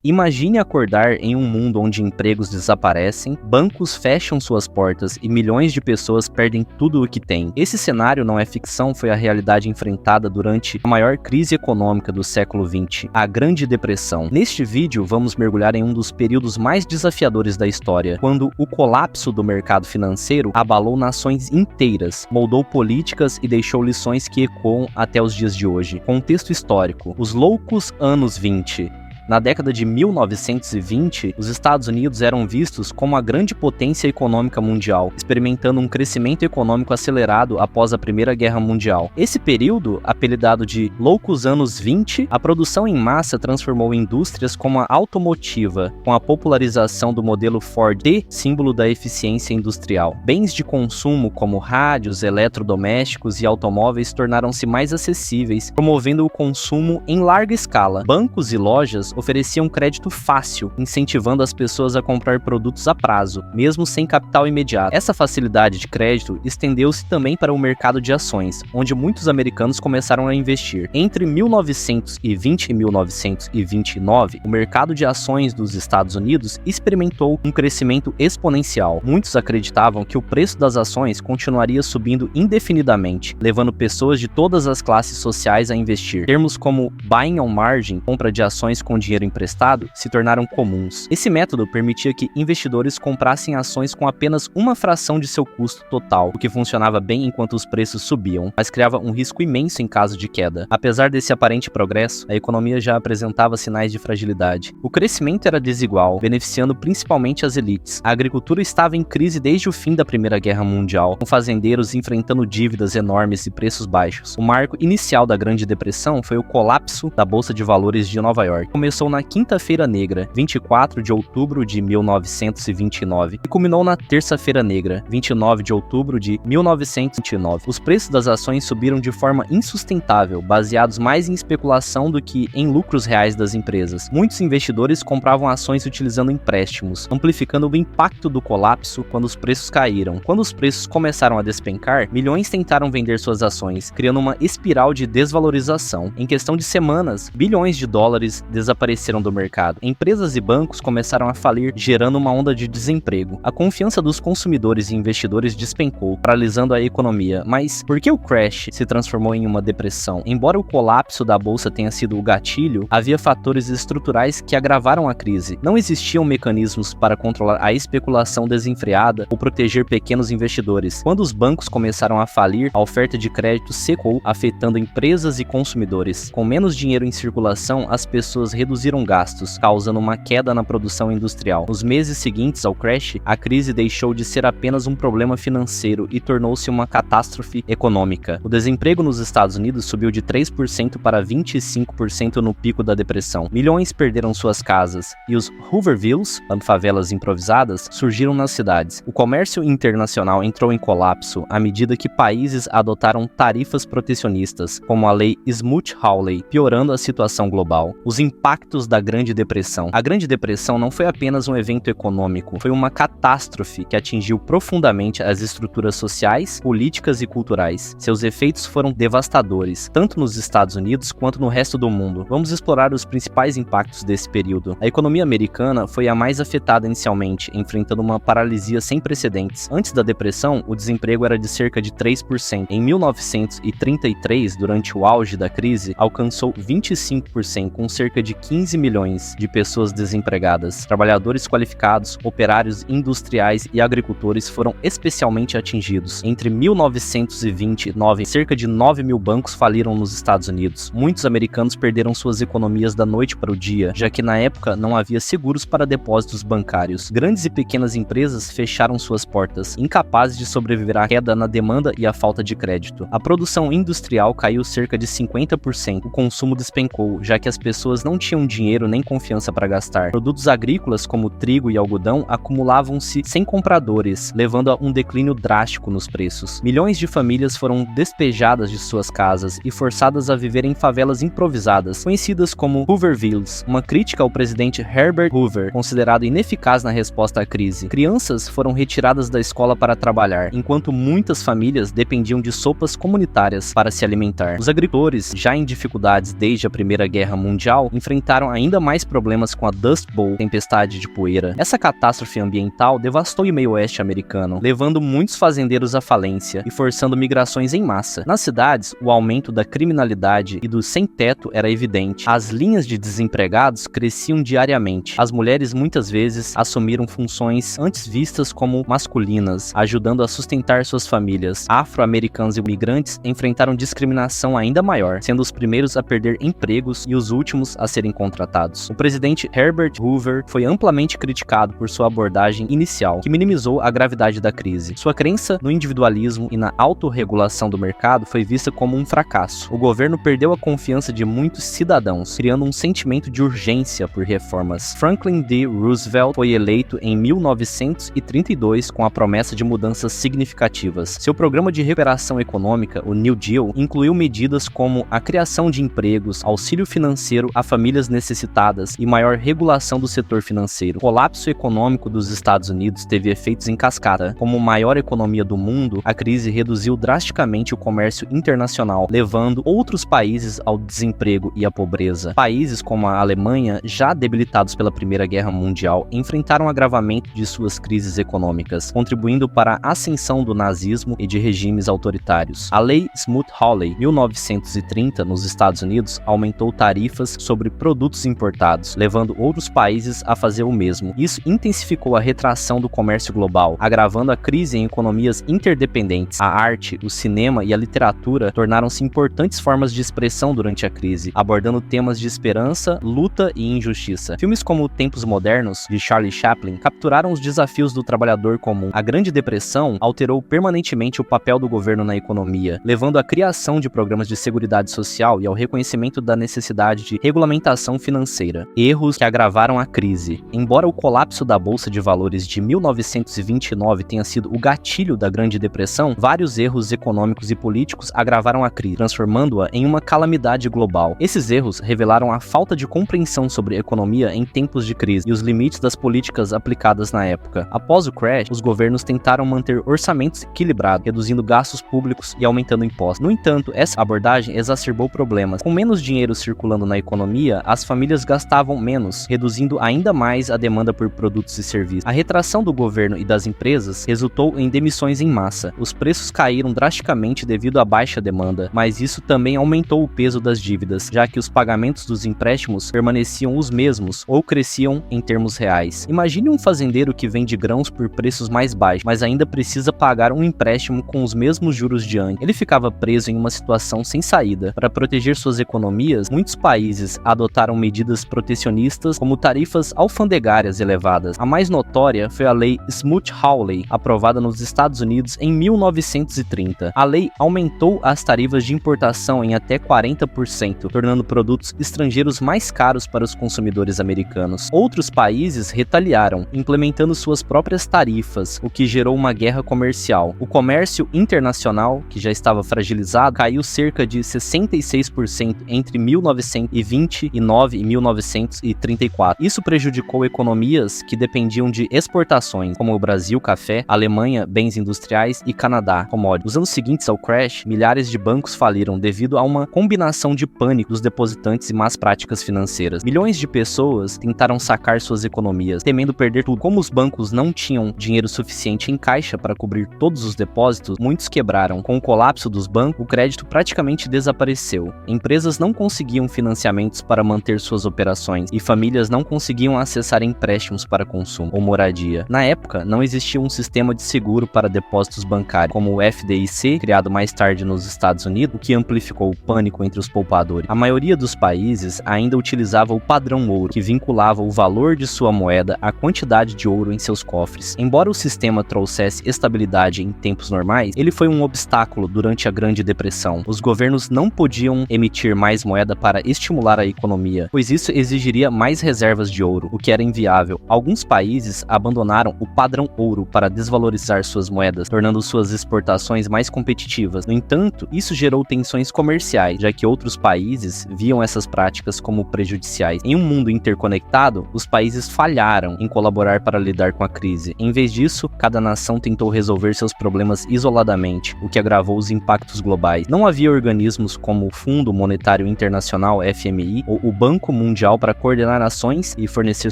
Imagine acordar em um mundo onde empregos desaparecem, bancos fecham suas portas e milhões de pessoas perdem tudo o que têm. Esse cenário não é ficção, foi a realidade enfrentada durante a maior crise econômica do século XX, a Grande Depressão. Neste vídeo, vamos mergulhar em um dos períodos mais desafiadores da história, quando o colapso do mercado financeiro abalou nações inteiras, moldou políticas e deixou lições que ecoam até os dias de hoje. Contexto histórico: os loucos anos 20. Na década de 1920, os Estados Unidos eram vistos como a grande potência econômica mundial, experimentando um crescimento econômico acelerado após a Primeira Guerra Mundial. Esse período, apelidado de Loucos Anos 20, a produção em massa transformou indústrias como a automotiva, com a popularização do modelo Ford T, símbolo da eficiência industrial. Bens de consumo como rádios, eletrodomésticos e automóveis tornaram-se mais acessíveis, promovendo o consumo em larga escala. Bancos e lojas ofereciam crédito fácil, incentivando as pessoas a comprar produtos a prazo, mesmo sem capital imediato. Essa facilidade de crédito estendeu-se também para o mercado de ações, onde muitos americanos começaram a investir. Entre 1920 e 1929, o mercado de ações dos Estados Unidos experimentou um crescimento exponencial. Muitos acreditavam que o preço das ações continuaria subindo indefinidamente, levando pessoas de todas as classes sociais a investir. Termos como buying on margin, compra de ações com dinheiro emprestado, se tornaram comuns. Esse método permitia que investidores comprassem ações com apenas uma fração de seu custo total, o que funcionava bem enquanto os preços subiam, mas criava um risco imenso em caso de queda. Apesar desse aparente progresso, a economia já apresentava sinais de fragilidade. O crescimento era desigual, beneficiando principalmente as elites. A agricultura estava em crise desde o fim da Primeira Guerra Mundial, com fazendeiros enfrentando dívidas enormes e preços baixos. O marco inicial da Grande Depressão foi o colapso da Bolsa de Valores de Nova York. Começou na Quinta-feira Negra, 24 de outubro de 1929, e culminou na Terça-feira Negra, 29 de outubro de 1929. Os preços das ações subiram de forma insustentável, baseados mais em especulação do que em lucros reais das empresas. Muitos investidores compravam ações utilizando empréstimos, amplificando o impacto do colapso quando os preços caíram. Quando os preços começaram a despencar, milhões tentaram vender suas ações, criando uma espiral de desvalorização. Em questão de semanas, bilhões de dólares desapareceram do mercado. Empresas e bancos começaram a falir, gerando uma onda de desemprego. A confiança dos consumidores e investidores despencou, paralisando a economia. Mas por que o crash se transformou em uma depressão? Embora o colapso da bolsa tenha sido o gatilho, havia fatores estruturais que agravaram a crise. Não existiam mecanismos para controlar a especulação desenfreada ou proteger pequenos investidores. Quando os bancos começaram a falir, a oferta de crédito secou, afetando empresas e consumidores. Com menos dinheiro em circulação, as pessoas reduziram gastos, causando uma queda na produção industrial. Nos meses seguintes ao crash, a crise deixou de ser apenas um problema financeiro e tornou-se uma catástrofe econômica. O desemprego nos Estados Unidos subiu de 3% para 25% no pico da depressão. Milhões perderam suas casas, e os Hoovervilles, favelas improvisadas, surgiram nas cidades. O comércio internacional entrou em colapso à medida que países adotaram tarifas protecionistas, como a lei Smoot-Hawley, piorando a situação global. Os impactos da Grande Depressão. A Grande Depressão não foi apenas um evento econômico, foi uma catástrofe que atingiu profundamente as estruturas sociais, políticas e culturais. Seus efeitos foram devastadores, tanto nos Estados Unidos quanto no resto do mundo. Vamos explorar os principais impactos desse período. A economia americana foi a mais afetada inicialmente, enfrentando uma paralisia sem precedentes. Antes da depressão, o desemprego era de cerca de 3%. Em 1933, durante o auge da crise, alcançou 25%, com cerca de 15 milhões de pessoas desempregadas. Trabalhadores qualificados, operários industriais e agricultores foram especialmente atingidos. Entre 1929, cerca de 9 mil bancos faliram nos Estados Unidos. Muitos americanos perderam suas economias da noite para o dia, já que na época não havia seguros para depósitos bancários. Grandes e pequenas empresas fecharam suas portas, incapazes de sobreviver à queda na demanda e à falta de crédito. A produção industrial caiu cerca de 50%. O consumo despencou, já que as pessoas não tinham dinheiro nem confiança para gastar. Produtos agrícolas como trigo e algodão acumulavam-se sem compradores, levando a um declínio drástico nos preços. Milhões de famílias foram despejadas de suas casas e forçadas a viver em favelas improvisadas, conhecidas como Hoovervilles, uma crítica ao presidente Herbert Hoover, considerado ineficaz na resposta à crise. Crianças foram retiradas da escola para trabalhar, enquanto muitas famílias dependiam de sopas comunitárias para se alimentar. Os agricultores, já em dificuldades desde a Primeira Guerra Mundial, enfrentaram enfrentaram ainda mais problemas com a Dust Bowl, tempestade de poeira. Essa catástrofe ambiental devastou o meio oeste americano, levando muitos fazendeiros à falência e forçando migrações em massa. Nas cidades, o aumento da criminalidade e do sem-teto era evidente. As linhas de desempregados cresciam diariamente. As mulheres muitas vezes assumiram funções antes vistas como masculinas, ajudando a sustentar suas famílias. Afro-americanos e imigrantes enfrentaram discriminação ainda maior, sendo os primeiros a perder empregos e os últimos a serem contratados. O presidente Herbert Hoover foi amplamente criticado por sua abordagem inicial, que minimizou a gravidade da crise. Sua crença no individualismo e na autorregulação do mercado foi vista como um fracasso. O governo perdeu a confiança de muitos cidadãos, criando um sentimento de urgência por reformas. Franklin D. Roosevelt foi eleito em 1932 com a promessa de mudanças significativas. Seu programa de recuperação econômica, o New Deal, incluiu medidas como a criação de empregos, auxílio financeiro a famílias necessitadas e maior regulação do setor financeiro. O colapso econômico dos Estados Unidos teve efeitos em cascata. Como maior economia do mundo, a crise reduziu drasticamente o comércio internacional, levando outros países ao desemprego e à pobreza. Países como a Alemanha, já debilitados pela Primeira Guerra Mundial, enfrentaram o agravamento de suas crises econômicas, contribuindo para a ascensão do nazismo e de regimes autoritários. A Lei Smoot-Hawley, 1930, nos Estados Unidos, aumentou tarifas sobre produtos importados, levando outros países a fazer o mesmo. Isso intensificou a retração do comércio global, agravando a crise em economias interdependentes. A arte, o cinema e a literatura tornaram-se importantes formas de expressão durante a crise, abordando temas de esperança, luta e injustiça. Filmes como Tempos Modernos, de Charlie Chaplin, capturaram os desafios do trabalhador comum. A Grande Depressão alterou permanentemente o papel do governo na economia, levando à criação de programas de seguridade social e ao reconhecimento da necessidade de regulamentação financeira. Erros que agravaram a crise. Embora o colapso da Bolsa de Valores de 1929 tenha sido o gatilho da Grande Depressão, vários erros econômicos e políticos agravaram a crise, transformando-a em uma calamidade global. Esses erros revelaram a falta de compreensão sobre economia em tempos de crise e os limites das políticas aplicadas na época. Após o crash, os governos tentaram manter orçamentos equilibrados, reduzindo gastos públicos e aumentando impostos. No entanto, essa abordagem exacerbou problemas. Com menos dinheiro circulando na economia, as famílias gastavam menos, reduzindo ainda mais a demanda por produtos e serviços. A retração do governo e das empresas resultou em demissões em massa. Os preços caíram drasticamente devido à baixa demanda, mas isso também aumentou o peso das dívidas, já que os pagamentos dos empréstimos permaneciam os mesmos ou cresciam em termos reais. Imagine um fazendeiro que vende grãos por preços mais baixos, mas ainda precisa pagar um empréstimo com os mesmos juros de antes. Ele ficava preso em uma situação sem saída. Para proteger suas economias, muitos países adotaram medidas protecionistas como tarifas alfandegárias elevadas. A mais notória foi a Lei Smoot-Hawley, aprovada nos Estados Unidos em 1930. A lei aumentou as tarifas de importação em até 40%, tornando produtos estrangeiros mais caros para os consumidores americanos. Outros países retaliaram, implementando suas próprias tarifas, o que gerou uma guerra comercial. O comércio internacional, que já estava fragilizado, caiu cerca de 66% entre 1929 e 1934. Isso prejudicou economias que dependiam de exportações, como o Brasil, café, Alemanha, bens industriais e Canadá, commodities. Nos anos seguintes ao crash, milhares de bancos faliram devido a uma combinação de pânico dos depositantes e más práticas financeiras. Milhões de pessoas tentaram sacar suas economias, temendo perder tudo. Como os bancos não tinham dinheiro suficiente em caixa para cobrir todos os depósitos, muitos quebraram. Com o colapso dos bancos, o crédito praticamente desapareceu. Empresas não conseguiam financiamentos para manter suas operações e famílias não conseguiam acessar empréstimos para consumo ou moradia. Na época, não existia um sistema de seguro para depósitos bancários, como o FDIC, criado mais tarde nos Estados Unidos, o que amplificou o pânico entre os poupadores. A maioria dos países ainda utilizava o padrão ouro, que vinculava o valor de sua moeda à quantidade de ouro em seus cofres. Embora o sistema trouxesse estabilidade em tempos normais, ele foi um obstáculo durante a Grande Depressão. Os governos não podiam emitir mais moeda para estimular a economia, pois isso exigiria mais reservas de ouro, o que era inviável. Alguns países abandonaram o padrão ouro para desvalorizar suas moedas, tornando suas exportações mais competitivas. No entanto, isso gerou tensões comerciais, já que outros países viam essas práticas como prejudiciais. Em um mundo interconectado, os países falharam em colaborar para lidar com a crise. Em vez disso, cada nação tentou resolver seus problemas isoladamente, o que agravou os impactos globais. Não havia organismos como o Fundo Monetário Internacional, FMI, ou o Banco Mundial para coordenar ações e fornecer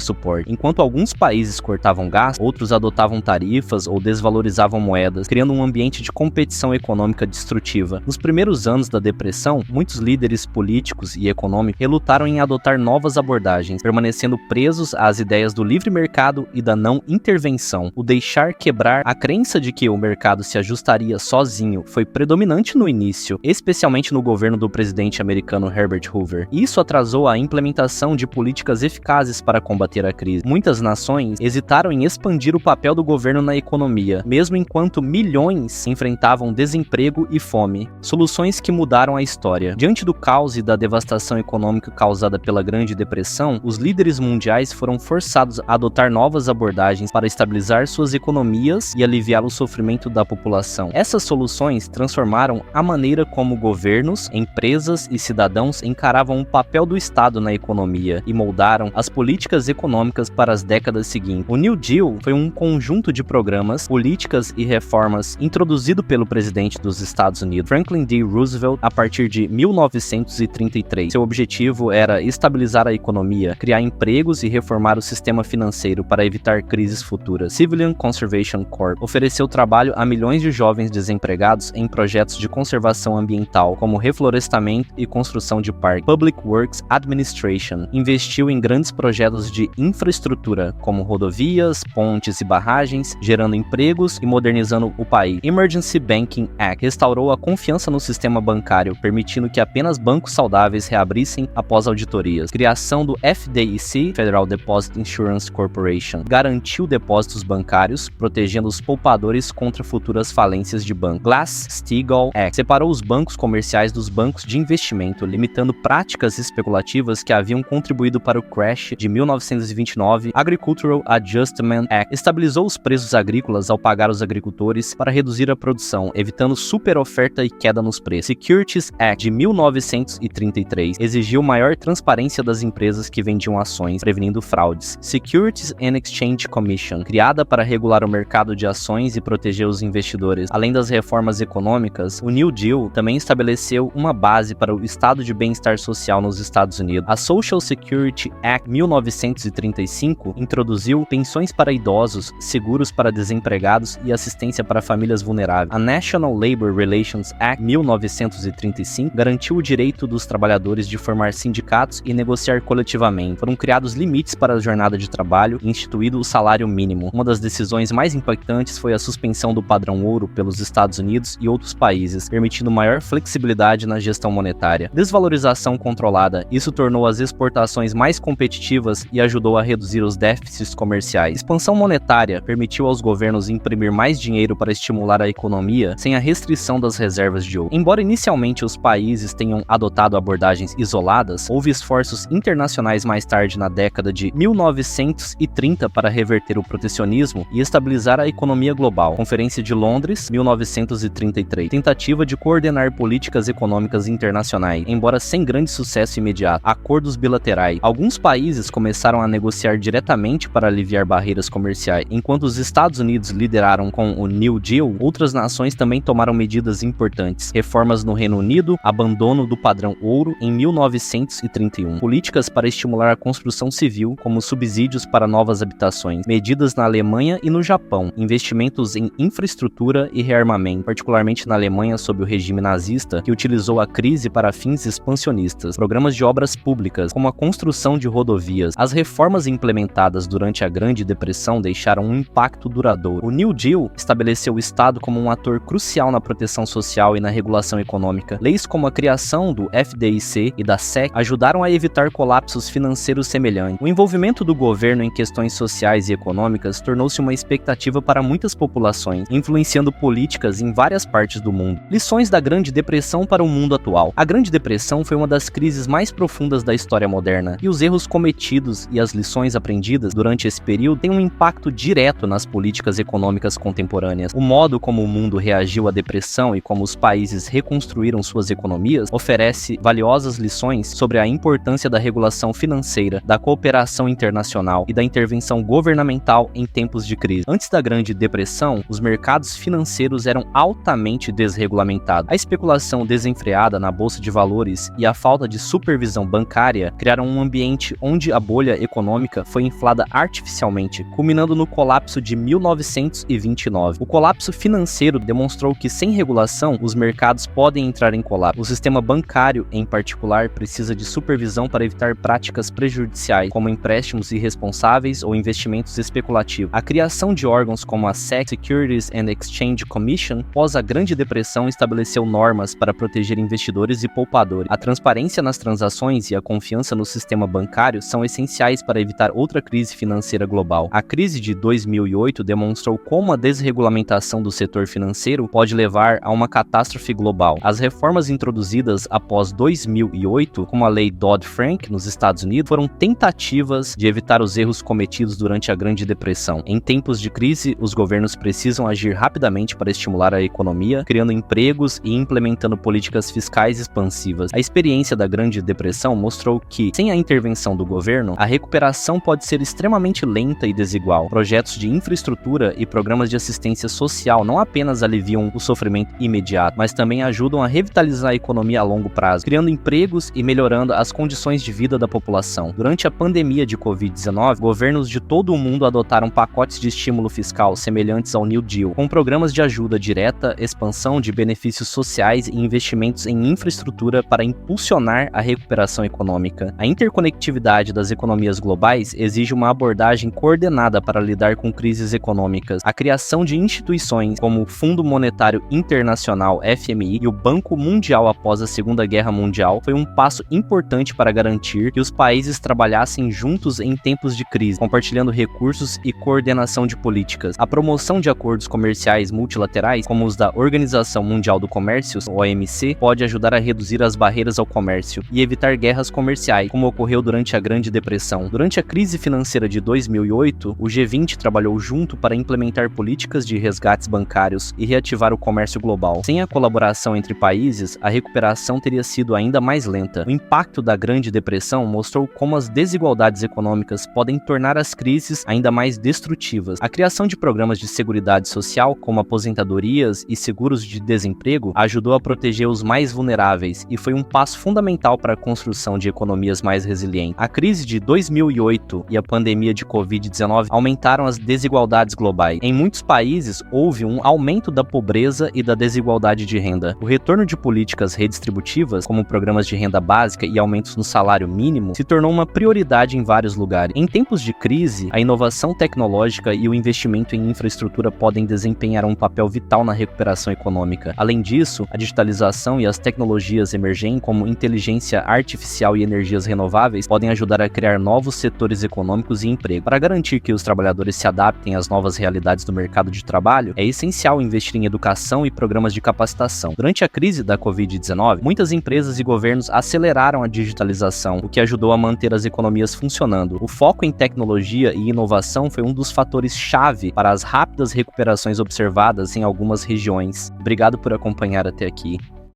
suporte. Enquanto alguns países cortavam gás, outros adotavam tarifas ou desvalorizavam moedas, criando um ambiente de competição econômica destrutiva. Nos primeiros anos da depressão, muitos líderes políticos e econômicos relutaram em adotar novas abordagens, permanecendo presos às ideias do livre mercado e da não intervenção. O deixar quebrar, a crença de que o mercado se ajustaria sozinho foi predominante no início, especialmente no governo do presidente americano Herbert Hoover. Isso atrasou a implementação de políticas eficazes para combater a crise. Muitas nações hesitaram em expandir o papel do governo na economia, mesmo enquanto milhões enfrentavam desemprego e fome. Soluções que mudaram a história. Diante do caos e da devastação econômica causada pela Grande Depressão, os líderes mundiais foram forçados a adotar novas abordagens para estabilizar suas economias e aliviar o sofrimento da população. Essas soluções transformaram a maneira como governos, empresas e cidadãos encaravam o papel do Estado na economia e moldaram as políticas econômicas para as décadas seguintes. O New Deal foi um conjunto de programas, políticas e reformas introduzido pelo presidente dos Estados Unidos, Franklin D. Roosevelt, a partir de 1933. Seu objetivo era estabilizar a economia, criar empregos e reformar o sistema financeiro para evitar crises futuras. Civilian Conservation Corp ofereceu trabalho a milhões de jovens desempregados em projetos de conservação ambiental, como reflorestamento e construção de parques. Public Works Administration investiu em grandes projetos de infraestrutura, como rodovias, pontes e barragens, gerando empregos e modernizando o país. Emergency Banking Act restaurou a confiança no sistema bancário, permitindo que apenas bancos saudáveis reabrissem após auditorias. Criação do FDIC, Federal Deposit Insurance Corporation, garantiu depósitos bancários, protegendo os poupadores contra futuras falências de banco. Glass-Steagall Act separou os bancos comerciais dos bancos de investimento, limitando práticas especulativas que haviam contribuído para o crash de 1929. Agricultural Adjustment Act estabilizou os preços agrícolas ao pagar os agricultores para reduzir a produção, evitando superoferta e queda nos preços. Securities Act de 1933 exigiu maior transparência das empresas que vendiam ações, prevenindo fraudes. Securities and Exchange Commission, criada para regular o mercado de ações e proteger os investidores. Além das reformas econômicas, o New Deal também estabeleceu uma base para o estado de bem-estar social nos Estados Unidos. A Social Security Act 1935 introduziu pensões para idosos, seguros para desempregados e assistência para famílias vulneráveis. A National Labor Relations Act 1935 garantiu o direito dos trabalhadores de formar sindicatos e negociar coletivamente. Foram criados limites para a jornada de trabalho e instituído o salário mínimo. Uma das decisões mais impactantes foi a suspensão do padrão ouro pelos Estados Unidos e outros países, permitindo maior flexibilidade na gestão monetária. Desvalorização controlada. Isso tornou as exportações mais competitivas e ajudou a reduzir os déficits comerciais. Expansão monetária permitiu aos governos imprimir mais dinheiro para estimular a economia sem a restrição das reservas de ouro. Embora inicialmente os países tenham adotado abordagens isoladas, houve esforços internacionais mais tarde na década de 1930 para reverter o protecionismo e estabilizar a economia global. Conferência de Londres, 1933. Tentativa de coordenar políticas econômicas internacionais, embora sem grande sucesso imediato. Acordos bilaterais. Alguns países começaram a negociar diretamente para aliviar barreiras comerciais. Enquanto os Estados Unidos lideraram com o New Deal, outras nações também tomaram medidas importantes. Reformas no Reino Unido, abandono do padrão ouro em 1931. Políticas para estimular a construção civil, como subsídios para novas habitações. Medidas na Alemanha e no Japão. Investimentos em infraestrutura e rearmamento, particularmente na Alemanha sob o regime nazista, que utilizou a crise para fins expansionistas. Programas de obras públicas, como a construção de rodovias. As reformas implementadas durante a Grande Depressão deixaram um impacto duradouro. O New Deal estabeleceu o Estado como um ator crucial na proteção social e na regulação econômica. Leis como a criação do FDIC e da SEC ajudaram a evitar colapsos financeiros semelhantes. O envolvimento do governo em questões sociais e econômicas tornou-se uma expectativa para muitas populações, influenciando políticas em várias partes do mundo. Lições da Grande Depressão para o mundo atual. A Grande Depressão foi uma das crises mais profundas da história moderna, e os erros cometidos e as lições aprendidas durante esse período têm um impacto direto nas políticas econômicas contemporâneas. O modo como o mundo reagiu à depressão e como os países reconstruíram suas economias oferece valiosas lições sobre a importância da regulação financeira, da cooperação internacional e da intervenção governamental em tempos de crise. Antes da Grande Depressão, os mercados financeiros eram altamente desregulamentados. A especulação desenfreada na bolsa de valores e a falta de supervisão bancária criaram um ambiente onde a bolha econômica foi inflada artificialmente, culminando no colapso de 1929. O colapso financeiro demonstrou que, sem regulação, os mercados podem entrar em colapso. O sistema bancário, em particular, precisa de supervisão para evitar práticas prejudiciais, como empréstimos irresponsáveis ou investimentos especulativos. A criação de órgãos como a SEC, Securities and Exchange Commission, após a Grande Depressão, estabeleceu normas para proteger investidores e poupadores. A transparência nas transações e a confiança no sistema bancário são essenciais para evitar outra crise financeira global. A crise de 2008 demonstrou como a desregulamentação do setor financeiro pode levar a uma catástrofe global. As reformas introduzidas após 2008, como a Lei Dodd-Frank nos Estados Unidos, foram tentativas de evitar os erros cometidos durante a Grande Depressão. Em tempos de crise, os governos precisam agir rapidamente para estimular a economia, criando empregos e implementando políticas fiscais expansivas. A experiência da Grande Depressão mostrou que, sem a intervenção do governo, a recuperação pode ser extremamente lenta e desigual. Projetos de infraestrutura e programas de assistência social não apenas aliviam o sofrimento imediato, mas também ajudam a revitalizar a economia a longo prazo, criando empregos e melhorando as condições de vida da população. Durante a pandemia de Covid-19, governos de todo o mundo adotaram pacotes de estímulo fiscal semelhantes ao New Deal, com programas de ajuda direta, expansão de benefícios sociais e investimentos em infraestrutura para impulsionar a recuperação econômica. A interconectividade das economias globais exige uma abordagem coordenada para lidar com crises econômicas. A criação de instituições como o Fundo Monetário Internacional (FMI) e o Banco Mundial após a Segunda Guerra Mundial foi um passo importante para garantir que os países trabalhassem juntos em tempos de crise, compartilhando recursos e coordenação de políticas. A promoção de acordos comerciais multilaterais, como os da Organização Mundial do Comércio, OMC, pode ajudar a reduzir as barreiras ao comércio e evitar guerras comerciais, como ocorreu durante a Grande Depressão. Durante a crise financeira de 2008, o G20 trabalhou junto para implementar políticas de resgates bancários e reativar o comércio global. Sem a colaboração entre países, a recuperação teria sido ainda mais lenta. O impacto da Grande Depressão mostrou como as desigualdades econômicas podem tornar as crises ainda mais destrutivas. A criação de programas de seguridade social, como aposentadorias e seguros de desemprego, ajudou a proteger os mais vulneráveis e foi um passo fundamental para a construção de economias mais resilientes. A crise de 2008 e a pandemia de Covid-19 aumentaram as desigualdades globais. Em muitos países, houve um aumento da pobreza e da desigualdade de renda. O retorno de políticas redistributivas, como programas de renda básica e aumentos no salário mínimo, se tornou uma prioridade em vários lugares. Em tempos de crise, a inovação tecnológica e o investimento em infraestrutura podem desempenhar um papel vital na recuperação econômica. Além disso, a digitalização e as tecnologias emergentes, como inteligência artificial e energias renováveis, podem ajudar a criar novos setores econômicos e emprego. Para garantir que os trabalhadores se adaptem às novas realidades do mercado de trabalho, é essencial investir em educação e programas de capacitação. Durante a crise da Covid-19, muitas empresas e governos aceleraram a digitalização, o que ajudou a manter as economias funcionando. O foco em tecnologia e inovação foi um dos fatores-chave para as rápidas recuperações observadas em algumas regiões. Obrigado por acompanhar até aqui.